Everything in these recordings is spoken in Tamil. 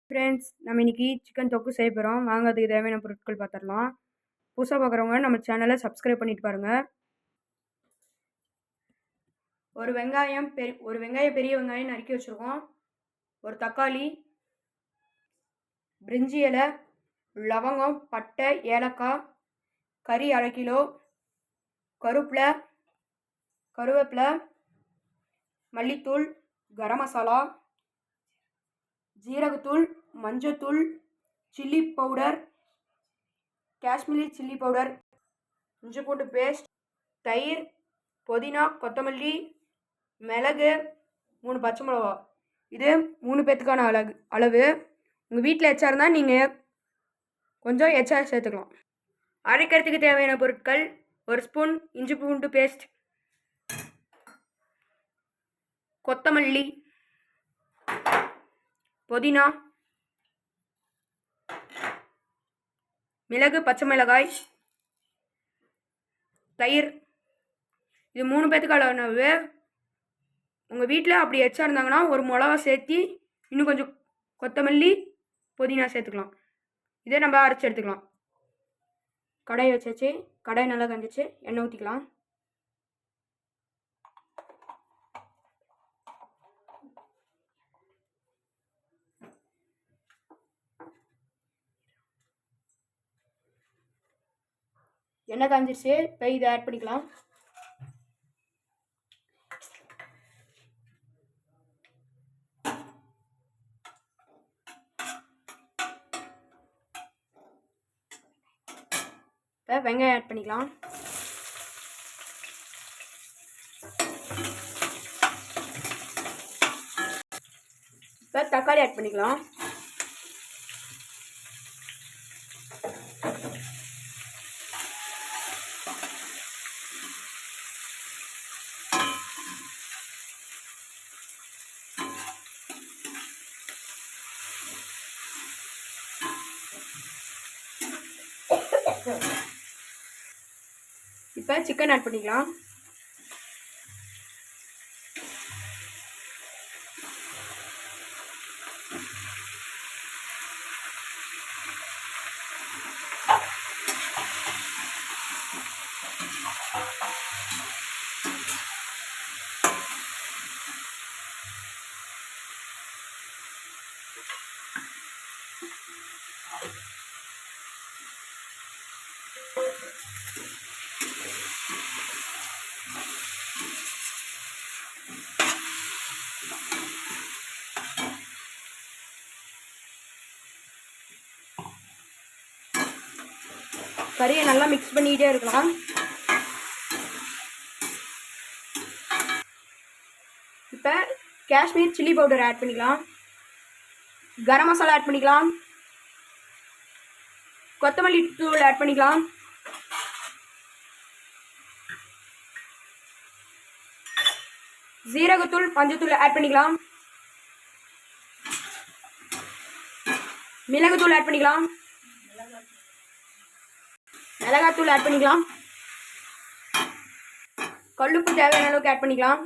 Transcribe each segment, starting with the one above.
ஃப்ரெண்ட்ஸ், நம்ம இன்னைக்கு சிக்கன் தொக்கு செய்ய போகிறோம். வாங்க அதுக்கு தேவையான பொருட்கள் பார்த்துடலாம். புதுசாக பார்க்குறவங்க நம்ம சேனலை சப்ஸ்கிரைப் பண்ணிட்டு பாருங்கள். ஒரு வெங்காயம் பெரிய வெங்காயம் நறுக்கி வச்சுருக்கோம். ஒரு தக்காளி, பிரிஞ்சி இலை, லவங்கம், பட்டை, ஏலக்காய், கறி 1/2 கிலோ, கருவேப்பிலை, மல்லித்தூள், கரம் மசாலா, ஜீரகத்தூள், மஞ்சத்தூள், chilli powder, Kashmiri chilli powder, இஞ்சி பூண்டு பேஸ்ட், தயிர், புதினா, கொத்தமல்லி, மிளகு, 3 பச்சை மிளகா. இது 3 பேத்துக்கான அளவு. உங்கள் வீட்டில் எச்சா இருந்தால் நீங்கள் கொஞ்சம் எச்சா சேர்த்துக்கலாம். அரைக்கிறதுக்கு தேவையான பொருட்கள்: 1 ஸ்பூன் இஞ்சி பூண்டு பேஸ்ட், கொத்தமல்லி, புதினா, மிளகு, பச்சை மிளகாய், தயிர். இது 3 பேத்துக்கு அளவு. உங்கள் வீட்டில் அப்படி எச்சா இருந்தாங்கன்னா ஒரு மிளகா சேர்த்து இன்னும் கொஞ்சம் கொத்தமல்லி, புதினா சேர்த்துக்கலாம். இதை நம்ம அரைச்சி எடுத்துக்கலாம். கடாய் வச்சாச்சு. கடாய் நல்லா காஞ்சிச்சு. எண்ணெய் ஊற்றிக்கலாம். எண்ணெய் காஞ்சிருச்சு. இப்போ இதை ஆட் பண்ணிக்கலாம். இப்போ வெங்காயம் ஆட் பண்ணிக்கலாம். இப்போ தக்காளி ஆட் பண்ணிக்கலாம். இப்போ சிக்கன் ஆட் பண்ணிக்கலாம். கறியை நல்லா மிக்ஸ் பண்ணிக்கிட்டே இருக்கலாம். இப்போ காஷ்மீர் சில்லி பவுடர் ஆட் பண்ணிக்கலாம். கரம் மசாலா ஆட் பண்ணிக்கலாம். கொத்தமல்லி தூள் ஆட் பண்ணிக்கலாம். ஜீரகத்தூள், மஞ்சத்தூள் ஆட் பண்ணிக்கலாம். மிளகுத்தூள் ஆட் பண்ணிக்கலாம். மிளகாத்தூள் ஆட் பண்ணிக்கலாம். கல்லுப்பு தேவையான அளவுக்கு ஆட் பண்ணிக்கலாம்.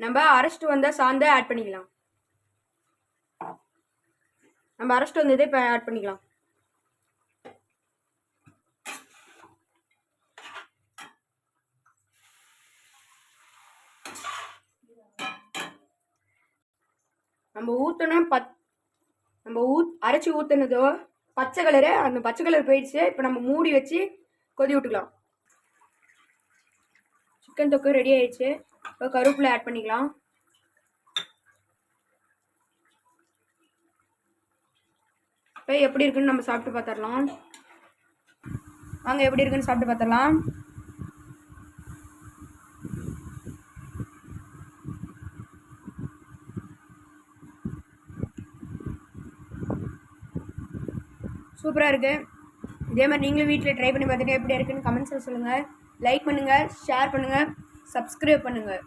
நம்ம அரைச்சிட்டு வந்த சாந்தை ஆட் பண்ணிக்கலாம். நம்ம அரைச்சிட்டு வந்ததை இப்போ ஆட் பண்ணிக்கலாம். நம்ம அரைச்சி ஊற்றுனதோ பச்சை கலரு, அந்த பச்சை கலர் போயிடுச்சு. இப்போ நம்ம மூடி வச்சு கொதி விட்டுக்கலாம். சிக்கன் தொக்கு ரெடி ஆயிடுச்சு. இப்போ கருவேப்பிலை ஆட் பண்ணிக்கலாம். இப்போ எப்படி இருக்குன்னு நம்ம சாப்பிட்டு பார்த்துடலாம். வாங்க எப்படி இருக்குன்னு சாப்பிட்டு பார்த்துடலாம். சூப்பராக இருக்குது. இதே மாதிரி நீங்களும் வீட்டில் ட்ரை பண்ணி பார்த்துட்டு எப்படி இருக்குன்னு கமெண்ட்ஸில் சொல்லுங்கள். லைக் பண்ணுங்கள், ஷேர் பண்ணுங்கள், சப்ஸ்கிரைப் பண்ணுங்கள்.